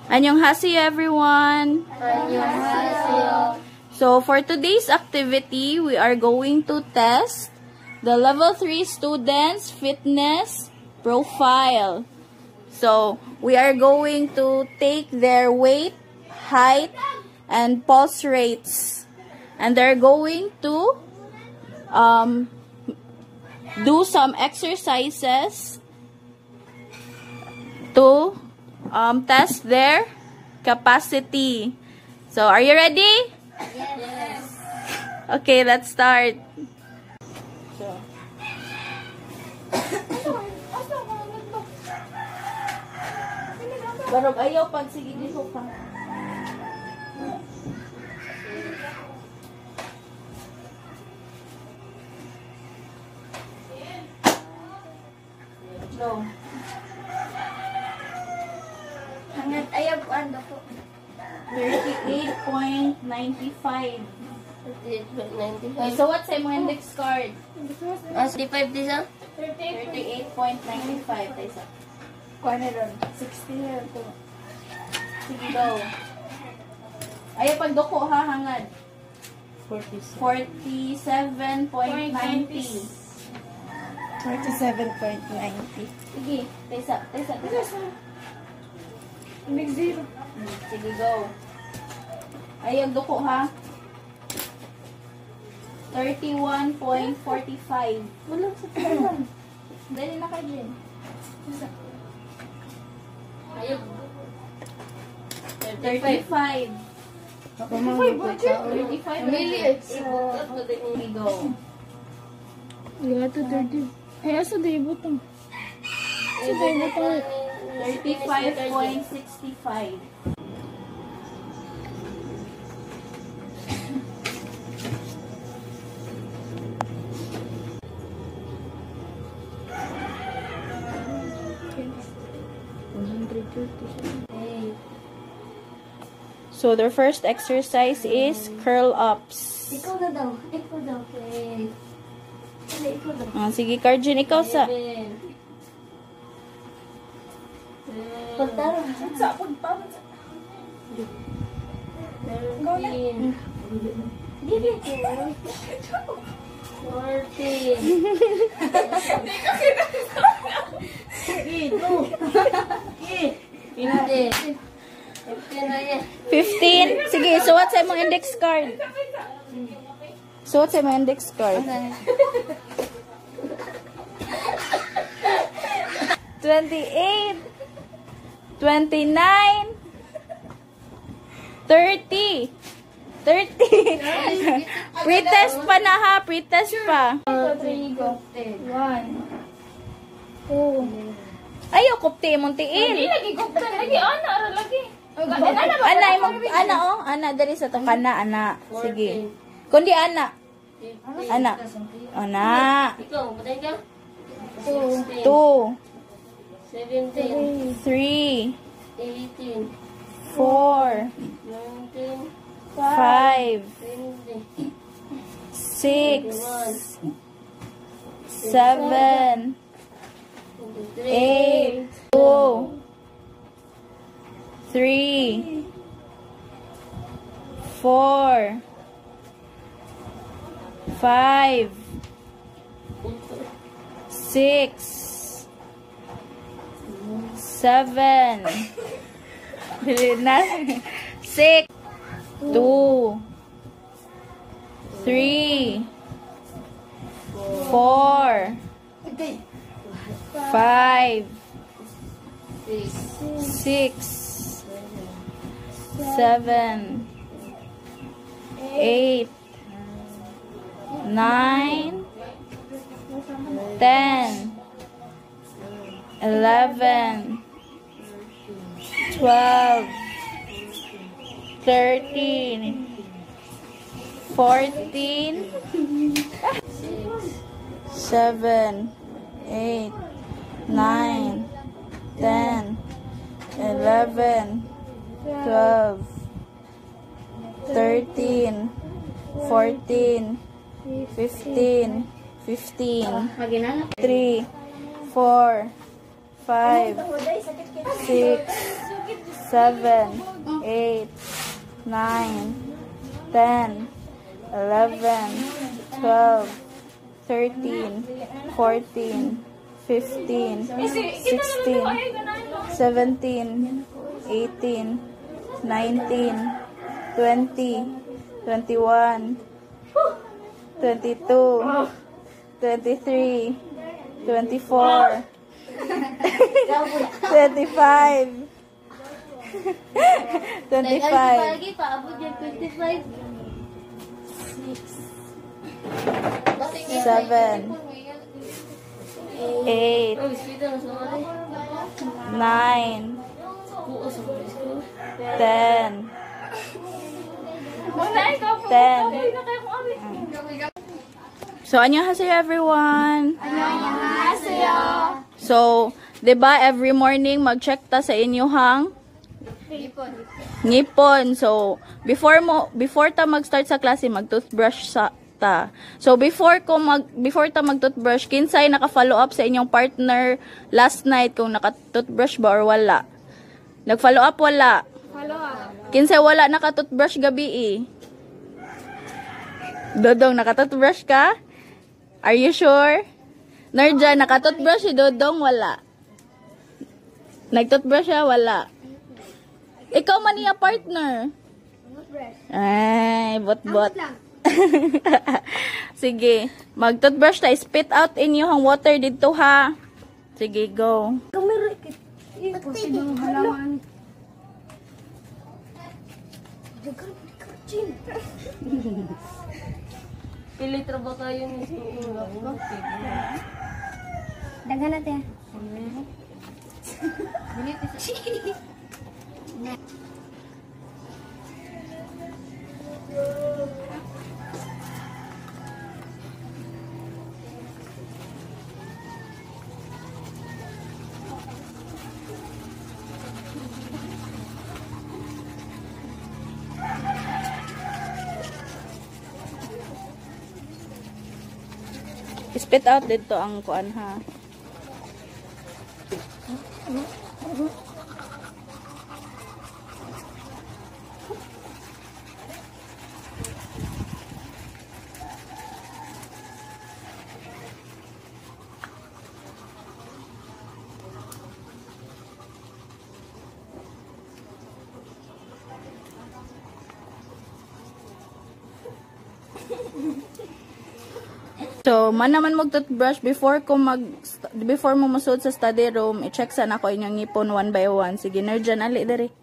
Annyeonghaseyo everyone! Annyeonghaseyo. So for today's activity, we are going to test the level 3 students' fitness profile. So we are going to take their weight, height, and pulse rates. And they're going to do some exercises to test their capacity. So, are you ready? Yes. Okay, let's start. Barog ayaw pag sige dito pa. No. Hanggat ayaw ko ando po. 38.95. 38.95. So, what's my index card? 35 din sa? 38.95. Taysa. Kuha na ron. 60 na ito. Sige, go. Ayaw pag doko ha, hangad. 47.90. 47.90. Sige, taysa. Big zero. Sige, go. Ayaw doko ha. 31.45. Wala sa talan. Dali na kayo din. Ayaw. 35. 35. Sige, go. Iya to 30. Ay, asa day butang. Asa day butang. 35.65. So their first exercise is curl ups. Ikaw na daw. Ikaw daw. Okay. Ikaw daw. Sige, Karjun, ikaw sa... Pagtaro. Sa pagtaro. 13. 15. Sige, so what's sa mong index card? So what's sa mong index card? 28, 29, 30. 30. Pretest pa na ha, pretest pa. 1, 2. Ayaw, kupti mong tiin. Hindi lagi gupta. Lagi, ana, ara lagi. Ana, oh. Ana, dari sa to. Kana, ana. Sige. Kundi, ana. Ana. Ana. Ikaw, patay ka? 2, 17, 3, 18, 4, 19, 5, 20, 6, 7, 8, 2, 3, 4, 5, 6, 7, 6, 2, 3, 4, 5, 6, 7, 8, 9, 10, 11, 12, 13, 14, 7, 8, 9, 10, 11, 12, 13, 14, 15, 3, 4, 5, 6, 7, 8, 9, 10, 11, 12, 13, 14, 15, 16, 17, 18, 19, 20, 21, 22, 23, 24, 25, 25, 7, 8, 9, 10, 10. So, annyeonghaseyo everyone. Annyeonghaseyo. So, 'di ba every morning mag-check ta sa inyong ngipon. So, before ta mag-start sa klase, mag-toothbrush ta. So, before ta mag-toothbrush, kinsay naka-follow up sa inyong partner last night kung naka-toothbrush ba or wala? Nag-follow up wala? Follow up. Kinsay wala naka-toothbrush gabi Dodong, naka-toothbrush ka? Are you sure? Nerja, naka-toothbrush si Dodong? Wala. Nag-toothbrush siya? Wala. Ikaw man niya partner. Ay, bot-bot. Sige. Mag-toothbrush tayo. Spit out inyo ang water dito ha. Sige, go. Kamera ikit. Halaman. Pili trabaho tayo ni Dagan natin. Spit out dito ang kuan ha. So, man naman mag-toothbrush before mo masuot sa study room, i-check sana ko inyong ngipon one by one. Sige, Nerjan, ali dere.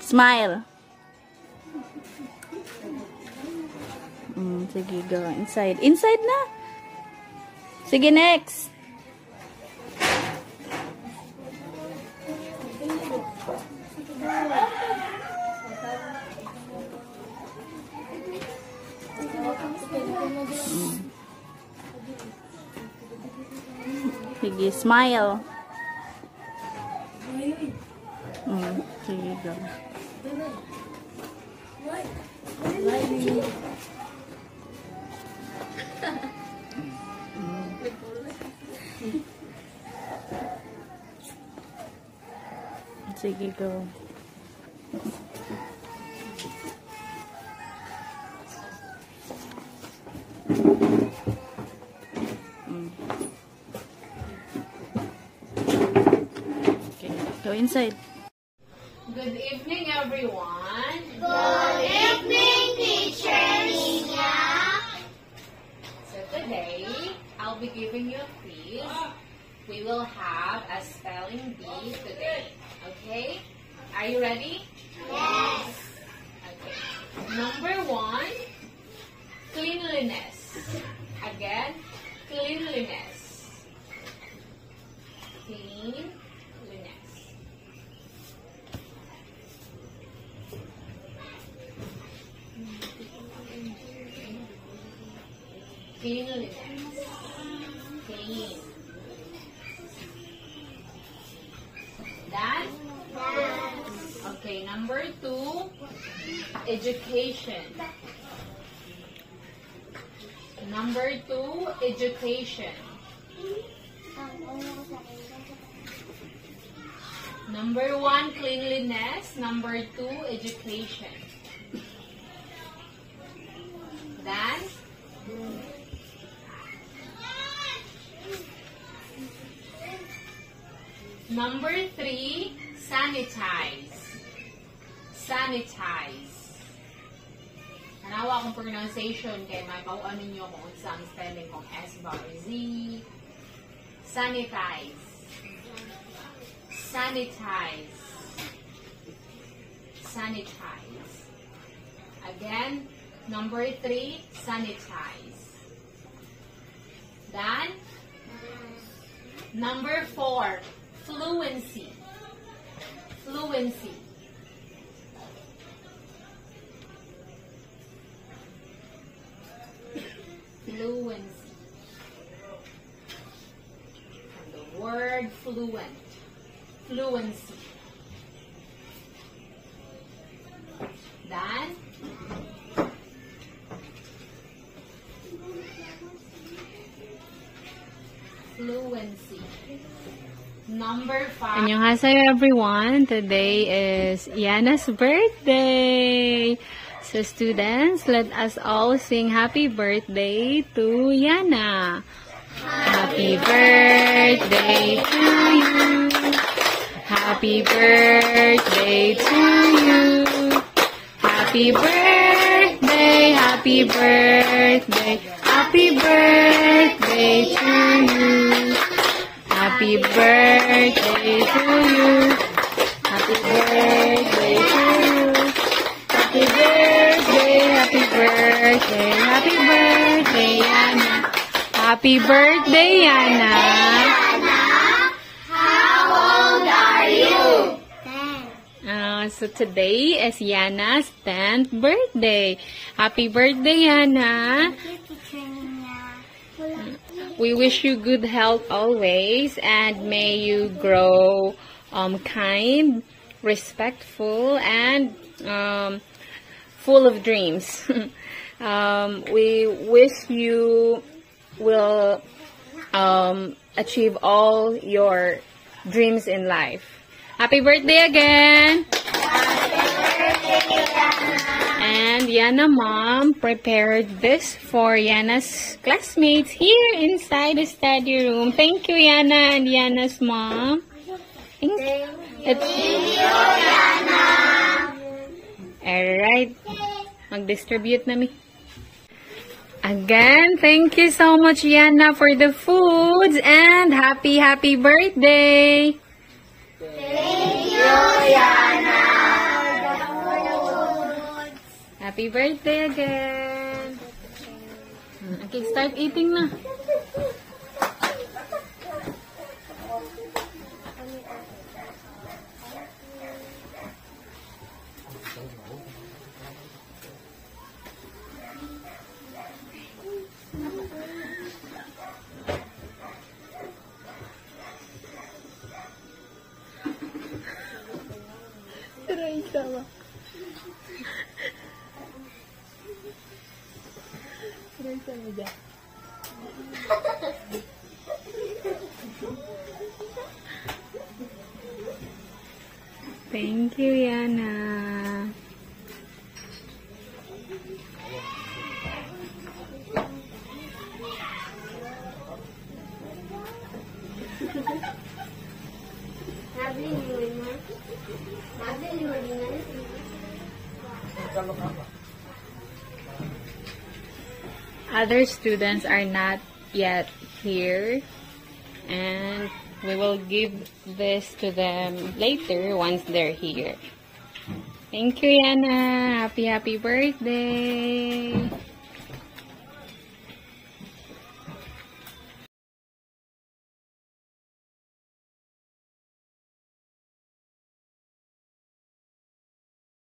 Smile. Sige, go. Inside. Inside na. Sige, next. Sige, smile. Sige, go. Sige, go. Go inside. Good evening, everyone. Good evening, Teacher Nina. So today, I'll be giving you a quiz. We will have a spelling bee today. Okay? Are you ready? Yes. Okay. Number 1, cleanliness. Again, cleanliness. Cleanliness. Cleanliness. Clean. Done? Okay, number 2, education. Number 2, education. Number 1, cleanliness. Number 2, education. Then, number 3, sanitize. Sanitize. Hanawa akong pronunciation kay may pauan ninyo kung saan spelling kung S ba or Z. Sanitize. Sanitize. Sanitize. Again, number 3, sanitize. Then, number 4, fluency. Fluency. Fluency. And the word fluent. Fluency. Then, fluency. Number 5. Annyeonghaseyo everyone. Today is Yana's birthday. So students, let us all sing happy birthday to Yana. Happy birthday to you. Happy birthday to you. Happy birthday, happy birthday, happy birthday to you. Happy birthday to you. Happy birthday to you. Happy birthday, happy birthday, happy birthday, Yana. Happy birthday, Yana. How old are you? 10. So today is Yana's 10th birthday. Happy birthday, Yana. We wish you good health always, and may you grow kind, respectful, and full of dreams. We wish you will achieve all your dreams in life. Happy birthday again! And Yana mom prepared this for Yana's classmates here inside the study room. Thank you, Yana and Yana's mom. Thank you, Yana. Alright. Mag-distribute na mi. Again, thank you so much, Yana, for the foods, and happy birthday! Thank you, Yana. Happy birthday again! Okay, start eating na. Thank you, Yana. Other students are not yet here, and we will give this to them later once they're here. Thank you, Yana. Happy birthday.